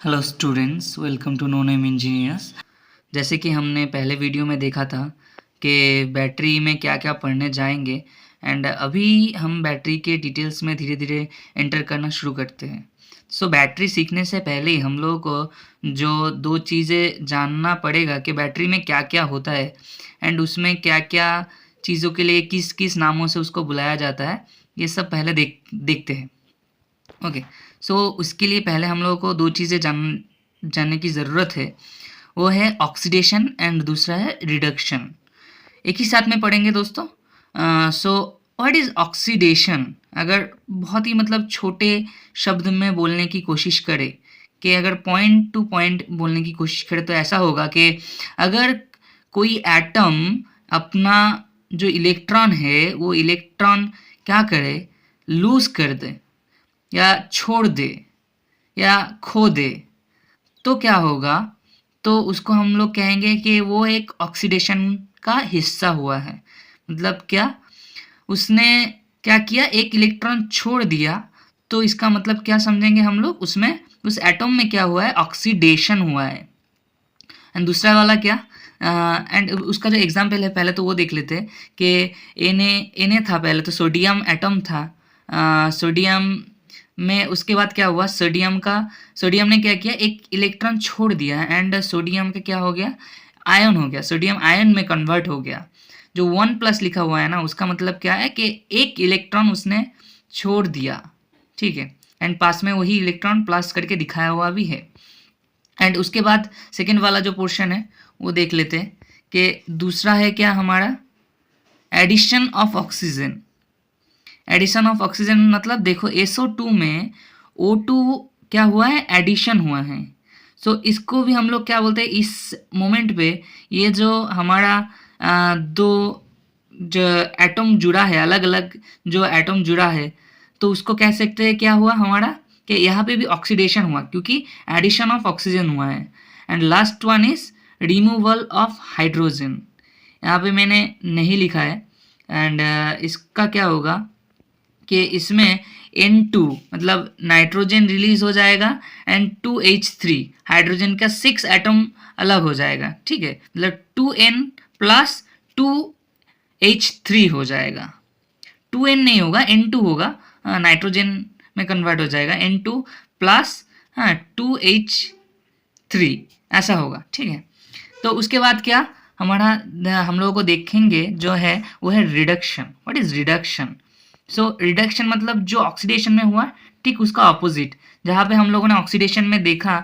Hello students, welcome to no name engineers. जैसे कि हमने पहले वीडियो में देखा था कि बैटरी में क्या क्या पढ़ने जाएंगे एंड अभी हम बैटरी के डिटेल्स में धीरे धीरे एंटर करना शुरू करते हैं। सो बैटरी सीखने से पहले ही हम लोगों को जो दो चीज़ें जानना पड़ेगा कि बैटरी में क्या क्या होता है एंड उसमें क्या क्या चीज़ों के लिए किस किस नामों से उसको बुलाया जाता है, ये सब पहले देखते हैं। ओके। सो उसके लिए पहले हम लोगों को दो चीज़ें जानने की ज़रूरत है। वो है ऑक्सीडेशन एंड दूसरा है रिडक्शन। एक ही साथ में पढ़ेंगे दोस्तों। So what is oxidation? अगर बहुत ही मतलब छोटे शब्द में बोलने की कोशिश करें कि अगर पॉइंट टू पॉइंट बोलने की कोशिश करें तो ऐसा होगा कि अगर कोई एटम अपना जो इलेक्ट्रॉन है वो इलेक्ट्रॉन क्या करे, लूज़ कर दे या छोड़ दे या खो दे, तो क्या होगा? तो उसको हम लोग कहेंगे कि वो एक ऑक्सीडेशन का हिस्सा हुआ है। मतलब क्या? उसने क्या किया, एक इलेक्ट्रॉन छोड़ दिया, तो इसका मतलब क्या समझेंगे हम लोग? उसमें उस एटम में क्या हुआ है? ऑक्सीडेशन हुआ है। एंड दूसरा वाला क्या? एंड उसका जो एग्जाम्पल है पहले तो वो देख लेते हैं कि एन ए था पहले, तो सोडियम एटम था। सोडियम में उसके बाद क्या हुआ? सोडियम ने क्या किया, एक इलेक्ट्रॉन छोड़ दिया एंड सोडियम का क्या हो गया? आयन हो गया। सोडियम आयन में कन्वर्ट हो गया। जो 1+ लिखा हुआ है ना, उसका मतलब क्या है कि एक इलेक्ट्रॉन उसने छोड़ दिया। ठीक है। एंड पास में वही इलेक्ट्रॉन प्लस करके दिखाया हुआ भी है। एंड उसके बाद सेकेंड वाला जो पोर्शन है वो देख लेते हैं कि दूसरा है क्या हमारा? Addition of oxygen. Addition of oxygen मतलब देखो SO2 में O2 क्या हुआ है? एडिशन हुआ है। सो इसको भी हम लोग क्या बोलते हैं इस मोमेंट पे? ये जो हमारा दो जो एटम जुड़ा है, अलग अलग जो एटम जुड़ा है, तो उसको कह सकते हैं क्या हुआ हमारा? कि यहाँ पे भी ऑक्सीडेशन हुआ क्योंकि एडिशन ऑफ ऑक्सीजन हुआ है। And last one is removal of hydrogen. यहाँ पे मैंने नहीं लिखा है। एंड इसका क्या होगा कि इसमें N2 मतलब नाइट्रोजन रिलीज हो जाएगा एंड 2H3 हाइड्रोजन का 6 एटम अलग हो जाएगा। ठीक है, मतलब 2N प्लस 2H3 हो जाएगा। 2N नहीं होगा, N2 होगा। नाइट्रोजन में कन्वर्ट हो जाएगा N2 प्लस 2H3 ऐसा होगा। ठीक है। तो उसके बाद क्या हमारा हम लोगों को देखेंगे जो है वो है reduction. What is reduction? So reduction मतलब जो ऑक्सीडेशन में हुआ ठीक उसका ऑपोजिट। जहाँ पे हम लोगों ने ऑक्सीडेशन में देखा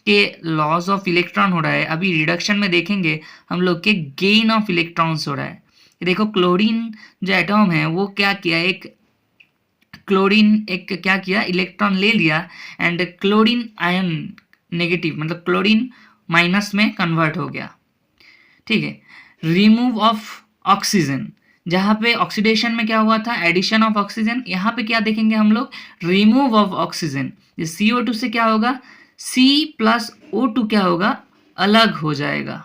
कि लॉस ऑफ इलेक्ट्रॉन हो रहा है, अभी रिडक्शन में देखेंगे हम लोग के गेन ऑफ इलेक्ट्रॉन्स हो रहा है। देखो क्लोरीन जो एटम है वो क्या किया, एक क्या किया, इलेक्ट्रॉन ले लिया एंड क्लोरीन आयन नेगेटिव मतलब क्लोरीन माइनस में कन्वर्ट हो गया। ठीक है। रिमूव ऑफ ऑक्सीजन, जहाँ पे ऑक्सीडेशन में क्या हुआ था? Addition of oxygen. यहाँ पे क्या देखेंगे हम लोग? Remove of oxygen. CO2 से क्या होगा? C प्लस O2 क्या होगा? अलग हो जाएगा।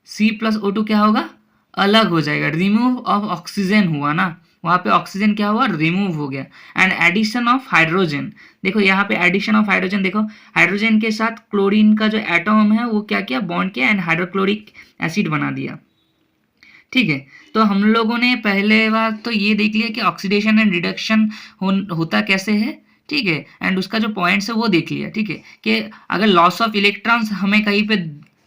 C प्लस O2 क्या होगा? अलग हो जाएगा। रिमूव ऑफ ऑक्सीजन हुआ ना, वहाँ पे ऑक्सीजन क्या हुआ? रिमूव हो गया। एंड एडिशन ऑफ हाइड्रोजन, देखो यहाँ पे एडिशन ऑफ हाइड्रोजन, देखो हाइड्रोजन के साथ क्लोरीन का जो एटम है वो क्या किया? बॉन्ड किया एंड हाइड्रोक्लोरिक एसिड बना दिया। ठीक है। तो हम लोगों ने पहले बार तो ये देख लिया कि ऑक्सीडेशन एंड रिडक्शन होता कैसे है। ठीक है। एंड उसका जो पॉइंट्स है वो देख लिया। ठीक है, कि अगर लॉस ऑफ इलेक्ट्रॉन्स हमें कहीं पे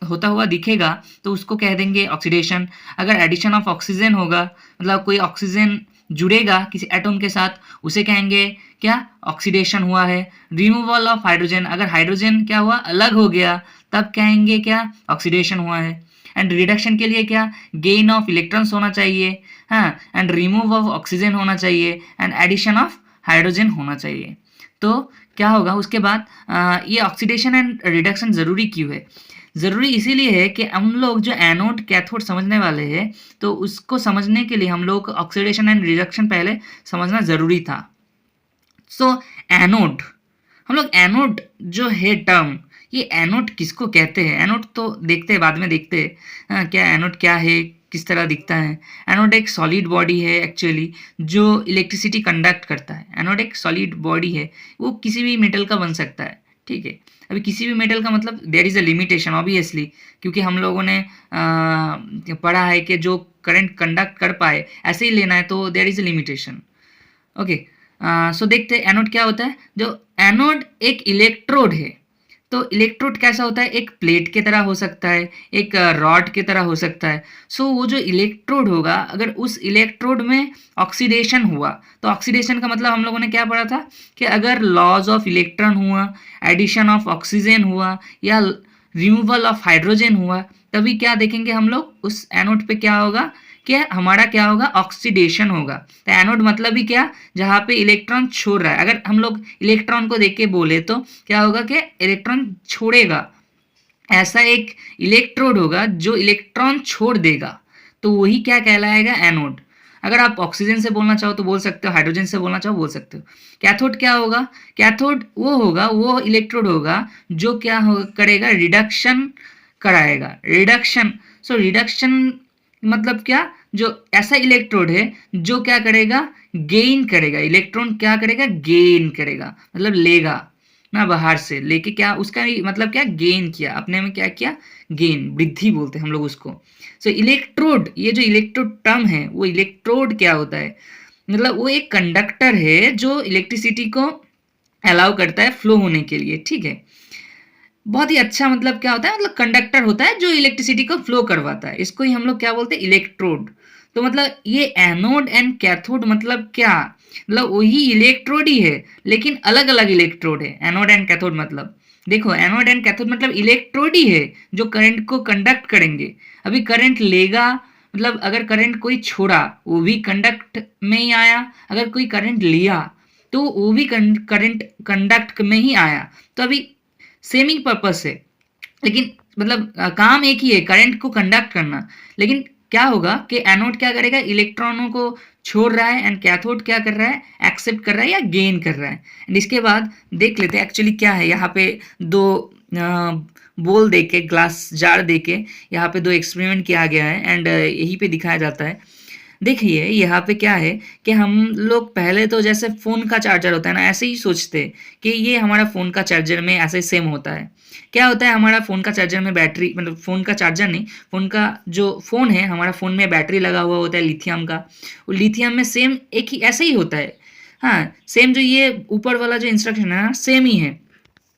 होता हुआ दिखेगा तो उसको कह देंगे ऑक्सीडेशन। अगर एडिशन ऑफ ऑक्सीजन होगा मतलब कोई ऑक्सीजन जुड़ेगा किसी एटम के साथ, उसे कहेंगे क्या? ऑक्सीडेशन हुआ है। रिमूवल ऑफ हाइड्रोजन, अगर हाइड्रोजन क्या हुआ? अलग हो गया, तब कहेंगे क्या? ऑक्सीडेशन हुआ है। एंड रिडक्शन के लिए क्या? गेन ऑफ इलेक्ट्रॉन्स होना चाहिए, हाँ, एंड रिमूव ऑफ ऑक्सीजन होना चाहिए एंड एडिशन ऑफ हाइड्रोजन होना चाहिए। तो क्या होगा उसके बाद? ये ऑक्सीडेशन एंड रिडक्शन ज़रूरी क्यों है? ज़रूरी इसीलिए है कि हम लोग जो एनोड कैथोड समझने वाले हैं, तो उसको समझने के लिए हम लोग ऑक्सीडेशन एंड रिडक्शन पहले समझना ज़रूरी था। सो एनोड, हम लोग एनोड जो है टर्म, ये एनोड किसको कहते हैं? एनोड तो देखते हैं, बाद में देखते हैं। हाँ, क्या एनोड क्या है, किस तरह दिखता है? एनोड एक सॉलिड बॉडी है एक्चुअली, जो इलेक्ट्रिसिटी कंडक्ट करता है। एनोड एक सॉलिड बॉडी है, वो किसी भी मेटल का बन सकता है। ठीक है। अभी किसी भी मेटल का मतलब there is a limitation obviously, क्योंकि हम लोगों ने पढ़ा है कि जो करंट कंडक्ट कर पाए ऐसे ही लेना है, तो there is a limitation. Okay, so देखते हैं एनोड क्या होता है। जो एनोड एक इलेक्ट्रोड है, तो इलेक्ट्रोड कैसा होता है, एक प्लेट की तरह हो सकता है, एक रॉड की तरह हो सकता है। सो वो जो इलेक्ट्रोड होगा, अगर उस इलेक्ट्रोड में ऑक्सीडेशन हुआ, तो ऑक्सीडेशन का मतलब हम लोगों ने क्या पढ़ा था कि अगर लॉज ऑफ इलेक्ट्रॉन हुआ, एडिशन ऑफ ऑक्सीजन हुआ या रिमूवल ऑफ हाइड्रोजन हुआ, तभी क्या देखेंगे हम लोग उस एनोड पे क्या होगा कि हमारा क्या होगा, ऑक्सीडेशन होगा। तो एनोड मतलब ही क्या, जहाँ पे इलेक्ट्रॉन छोड़ रहा है। अगर हम लोग इलेक्ट्रॉन को देख के बोले तो क्या होगा कि इलेक्ट्रॉन छोड़ेगा, ऐसा एक इलेक्ट्रोड होगा जो इलेक्ट्रॉन छोड़ देगा, तो वही क्या कहलाएगा, एनोड। अगर आप ऑक्सीजन से बोलना चाहो तो बोल सकते हो, हाइड्रोजन से बोलना चाहो बोल सकते हो। कैथोड क्या होगा, कैथोड वो होगा, वो इलेक्ट्रोड होगा जो क्या करेगा, रिडक्शन कराएगा, रिडक्शन। सो रिडक्शन मतलब क्या, जो ऐसा इलेक्ट्रोड है जो क्या करेगा, गेन करेगा, इलेक्ट्रॉन क्या करेगा, गेन करेगा, मतलब लेगा ना बाहर से लेके, क्या उसका मतलब क्या, गेन किया, अपने में क्या किया, गेन, वृद्धि बोलते हैं हम लोग उसको। सो इलेक्ट्रोड, ये जो इलेक्ट्रोड टर्म है, वो इलेक्ट्रोड क्या होता है, मतलब वो एक कंडक्टर है जो इलेक्ट्रिसिटी को अलाउ करता है फ्लो होने के लिए, ठीक है। बहुत ही अच्छा मतलब क्या होता है, मतलब कंडक्टर होता है जो इलेक्ट्रिसिटी को फ्लो करवाता है, इसको ही हम लोग क्या बोलते हैं, इलेक्ट्रोड। तो मतलब ये एनोड एंड कैथोड मतलब क्या, मतलब वही इलेक्ट्रोड ही है लेकिन अलग अलग इलेक्ट्रोड है। एनोड एंड कैथोड मतलब देखो, एनोड एंड कैथोड मतलब इलेक्ट्रोड ही है जो करंट को कंडक्ट करेंगे। अभी करंट लेगा, मतलब अगर करंट कोई छोड़ा वो भी कंडक्ट में ही आया, अगर कोई करंट लिया तो वो भी करंट कंडक्ट में ही आया। तो अभी सेम ही पर्पस है, लेकिन मतलब काम एक ही है, करंट को कंडक्ट करना। लेकिन क्या होगा कि एनोड क्या करेगा, इलेक्ट्रॉनों को छोड़ रहा है, एंड कैथोड क्या कर रहा है, एक्सेप्ट कर रहा है या गेन कर रहा है। एंड इसके बाद देख लेते हैं एक्चुअली क्या है। यहाँ पे दो बोल दे के, ग्लास जार दे के यहाँ पे दो एक्सपेरिमेंट किया गया है, एंड यहीं पे दिखाया जाता है। देखिए यहाँ पे क्या है कि हम लोग पहले तो जैसे फ़ोन का चार्जर होता है ना, ऐसे ही सोचते कि ये हमारा फ़ोन का चार्जर में ऐसे सेम होता है। क्या होता है, हमारा फ़ोन का चार्जर में बैटरी, मतलब फ़ोन का चार्जर नहीं, फ़ोन का जो फ़ोन है, हमारा फ़ोन में बैटरी लगा हुआ होता है लिथियम का। वो लिथियम में सेम एक ही ऐसे ही होता है। हाँ, सेम जो ये ऊपर वाला जो इंस्ट्रक्शन है ना, सेम ही है।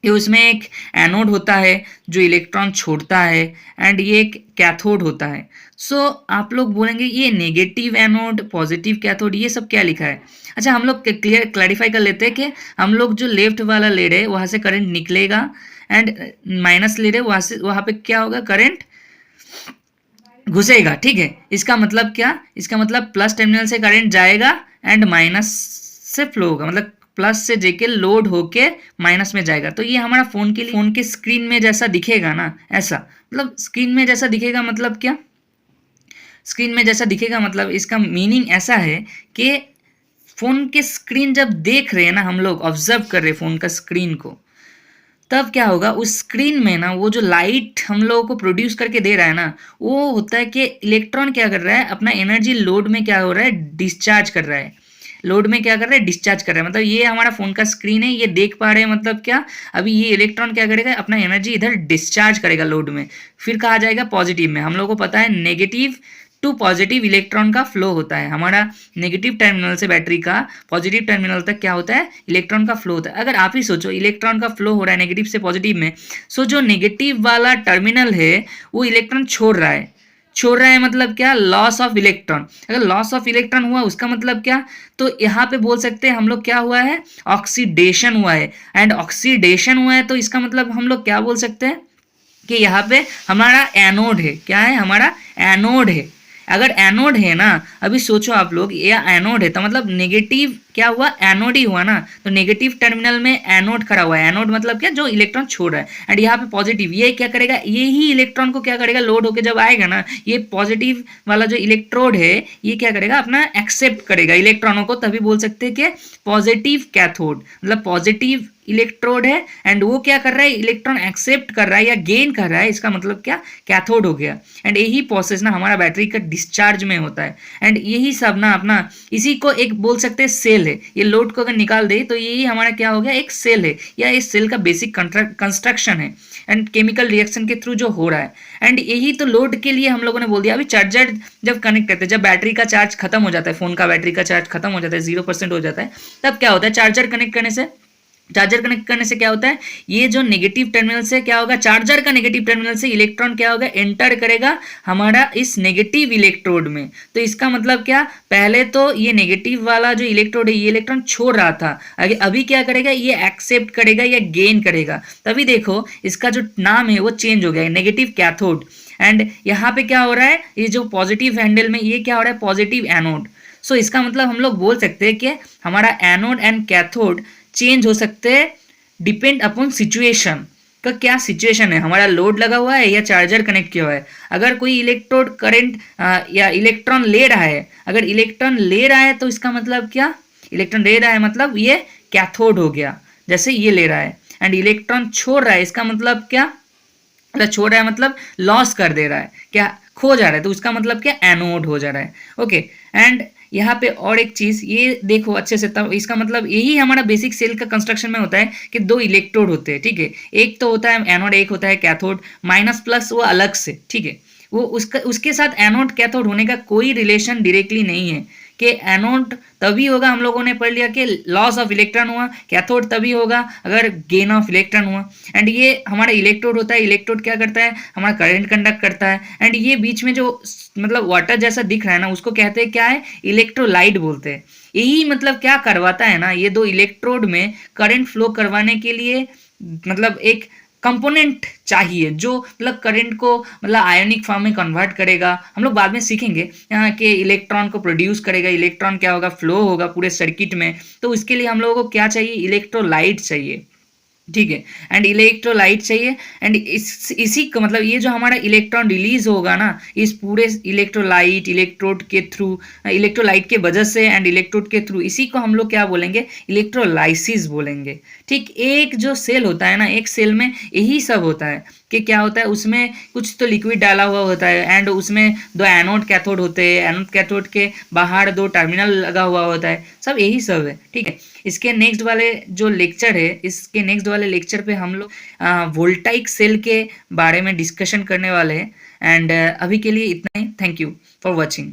ये उसमें एक एनोड होता है जो इलेक्ट्रॉन छोड़ता है, एंड ये एक कैथोड होता है। सो आप लोग बोलेंगे ये नेगेटिव एनोड, पॉजिटिव कैथोड, ये सब क्या लिखा है। अच्छा, हम लोग क्लैरिफाई कर लेते हैं कि हम लोग जो लेफ्ट वाला ले रहे हैं वहाँ से करंट निकलेगा, एंड माइनस ले रहे वहाँ से, वहाँ पे क्या होगा, करंट घुसेगा, ठीक है। इसका मतलब क्या, इसका मतलब प्लस टर्मिनल से करंट जाएगा एंड माइनस से फ्लो होगा, मतलब प्लस से जेके लोड होके माइनस में जाएगा। तो ये हमारा फ़ोन के स्क्रीन में जैसा दिखेगा ना, ऐसा, मतलब स्क्रीन में जैसा दिखेगा मतलब क्या, स्क्रीन में जैसा दिखेगा मतलब इसका मीनिंग ऐसा है कि फ़ोन के स्क्रीन जब देख रहे हैं ना, हम लोग ऑब्जर्व कर रहे हैं फ़ोन का स्क्रीन को, तब क्या होगा, उस स्क्रीन में ना वो जो लाइट हम लोगों को प्रोड्यूस करके दे रहा है ना, वो होता है कि इलेक्ट्रॉन क्या कर रहा है, अपना एनर्जी लोड में क्या हो रहा है, डिस्चार्ज कर रहा है। लोड में क्या कर रहा है, डिस्चार्ज कर रहा है। मतलब ये हमारा फ़ोन का स्क्रीन है, ये देख पा रहे हैं, मतलब क्या, अभी ये इलेक्ट्रॉन क्या करेगा, अपना एनर्जी इधर डिस्चार्ज करेगा लोड में, फिर कहा जाएगा पॉजिटिव में। हम लोग को पता है नेगेटिव टू पॉजिटिव इलेक्ट्रॉन का फ्लो होता है। हमारा नेगेटिव टर्मिनल से बैटरी का पॉजिटिव टर्मिनल तक क्या होता है, इलेक्ट्रॉन का फ्लो होता है। अगर आप ही सोचो, इलेक्ट्रॉन का फ्लो हो रहा है नेगेटिव से पॉजिटिव में, सो जो नेगेटिव वाला टर्मिनल है वो इलेक्ट्रॉन छोड़ रहा है मतलब क्या, लॉस ऑफ इलेक्ट्रॉन। अगर लॉस ऑफ इलेक्ट्रॉन हुआ उसका मतलब क्या, तो यहाँ पे बोल सकते हैं हम लोग क्या हुआ है, ऑक्सीडेशन हुआ है। एंड ऑक्सीडेशन हुआ है तो इसका मतलब हम लोग क्या बोल सकते हैं कि यहाँ पे हमारा एनोड है। क्या है, हमारा एनोड है। अगर एनोड है ना, अभी सोचो आप लोग, ये एनोड है तो मतलब नेगेटिव क्या हुआ, एनोड ही हुआ ना। तो नेगेटिव टर्मिनल में एनोड खड़ा हुआ है। एनोड मतलब क्या, जो इलेक्ट्रॉन छोड़ रहा है। एंड यहाँ पे पॉजिटिव, ये क्या करेगा, ये ही इलेक्ट्रॉन को क्या करेगा, लोड होकर जब आएगा ना, ये पॉजिटिव वाला जो इलेक्ट्रोड है ये क्या करेगा, अपना एक्सेप्ट करेगा इलेक्ट्रॉनों को। तभी बोल सकते हैं कि पॉजिटिव कैथोड, मतलब पॉजिटिव इलेक्ट्रोड है एंड वो क्या कर रहा है, इलेक्ट्रॉन एक्सेप्ट कर रहा है या गेन कर रहा है, इसका मतलब क्या, कैथोड हो गया। एंड यही प्रोसेस ना हमारा बैटरी का डिस्चार्ज में होता है। एंड यही सब ना अपना, इसी को एक बोल सकते हैं सेल। सेल है, ये लोड को अगर निकाल दे तो यही हमारा क्या हो गया, एक सेल है या इस सेल का बेसिक कंस्ट्रक्शन है एंड केमिकल रिएक्शन के थ्रू जो हो रहा है। एंड यही तो लोड के लिए हम लोगों ने बोल दिया। अभी चार्जर जब कनेक्ट करते हैं, जब बैटरी का चार्ज खत्म हो जाता है, फोन का बैटरी का चार्ज खत्म हो जाता है, 0% हो जाता है, तब क्या होता है, चार्जर कनेक्ट करने से क्या होता है, ये जो नेगेटिव टर्मिनल से क्या होगा, चार्जर का नेगेटिव टर्मिनल से इलेक्ट्रॉन क्या होगा, एंटर करेगा हमारा इस नेगेटिव इलेक्ट्रोड में। तो इसका मतलब क्या, पहले तो ये नेगेटिव वाला जो इलेक्ट्रोड है ये इलेक्ट्रॉन छोड़ रहा था, अभी क्या करेगा, ये एक्सेप्ट करेगा या गेन करेगा। तभी देखो इसका जो नाम है वो चेंज हो गया है, नेगेटिव कैथोड। एंड यहाँ पे क्या हो रहा है, ये जो पॉजिटिव हैंडल में ये क्या हो रहा है, पॉजिटिव एनोड। सो इसका मतलब हम लोग बोल सकते हैं कि हमारा एनोड एंड कैथोड चेंज हो सकते हैं डिपेंड अपॉन सिचुएशन का। क्या सिचुएशन है, हमारा लोड लगा हुआ है या चार्जर कनेक्ट किया हुआ है। अगर कोई इलेक्ट्रोड करंट या इलेक्ट्रॉन ले रहा है, अगर इलेक्ट्रॉन ले रहा है तो इसका मतलब क्या, इलेक्ट्रॉन ले रहा है मतलब ये कैथोड हो गया, जैसे ये ले रहा है। एंड इलेक्ट्रॉन छोड़ रहा है, इसका मतलब क्या, मतलब छोड़ रहा है मतलब लॉस कर दे रहा है, क्या खो जा रहा है, तो उसका मतलब क्या, एनोड हो जा रहा है। ओके, एंड यहाँ पे और एक चीज ये देखो अच्छे से, तब इसका मतलब यही हमारा बेसिक सेल का कंस्ट्रक्शन में होता है कि दो इलेक्ट्रोड होते हैं, ठीक है, एक तो होता है एनोड, एक होता है कैथोड। माइनस प्लस वो अलग से, ठीक है, वो उसके साथ एनोड कैथोड होने का कोई रिलेशन डायरेक्टली नहीं है। कि एनोड तभी होगा, हम लोगों ने पढ़ लिया कि लॉस ऑफ इलेक्ट्रॉन हुआ, कैथोड तभी होगा अगर गेन ऑफ इलेक्ट्रॉन हुआ। एंड ये हमारा इलेक्ट्रोड होता है, इलेक्ट्रोड क्या करता है, हमारा करंट कंडक्ट करता है। एंड ये बीच में जो मतलब वाटर जैसा दिख रहा है ना, उसको कहते हैं क्या है, इलेक्ट्रोलाइट बोलते हैं। यही मतलब क्या करवाता है ना, ये दो इलेक्ट्रोड में करंट फ्लो करवाने के लिए मतलब एक कंपोनेंट चाहिए जो मतलब करंट को मतलब आयोनिक फॉर्म में कन्वर्ट करेगा। हम लोग बाद में सीखेंगे यहाँ के इलेक्ट्रॉन को प्रोड्यूस करेगा, इलेक्ट्रॉन क्या होगा, फ्लो होगा पूरे सर्किट में। तो उसके लिए हम लोगों को क्या चाहिए, इलेक्ट्रोलाइट चाहिए, ठीक है, एंड इलेक्ट्रोलाइट चाहिए। एंड इसी का मतलब ये जो हमारा इलेक्ट्रॉन रिलीज होगा ना, इस पूरे इलेक्ट्रोलाइट इलेक्ट्रोड के थ्रू, इलेक्ट्रोलाइट के वजह से एंड इलेक्ट्रोड के थ्रू, इसी को हम लोग क्या बोलेंगे, इलेक्ट्रोलाइसिस बोलेंगे। ठीक, एक जो सेल होता है ना, एक सेल में यही सब होता है कि क्या होता है, उसमें कुछ तो लिक्विड डाला हुआ होता है एंड उसमें दो एनोड कैथोड होते हैं, एनोड कैथोड के बाहर दो टर्मिनल लगा हुआ होता है, सब यही सब है, ठीक है। इसके नेक्स्ट वाले जो लेक्चर है, इसके नेक्स्ट वाले लेक्चर पे हम लोग वोल्टाइक सेल के बारे में डिस्कशन करने वाले हैं। एंड अभी के लिए इतना ही, थैंक यू फॉर वॉचिंग।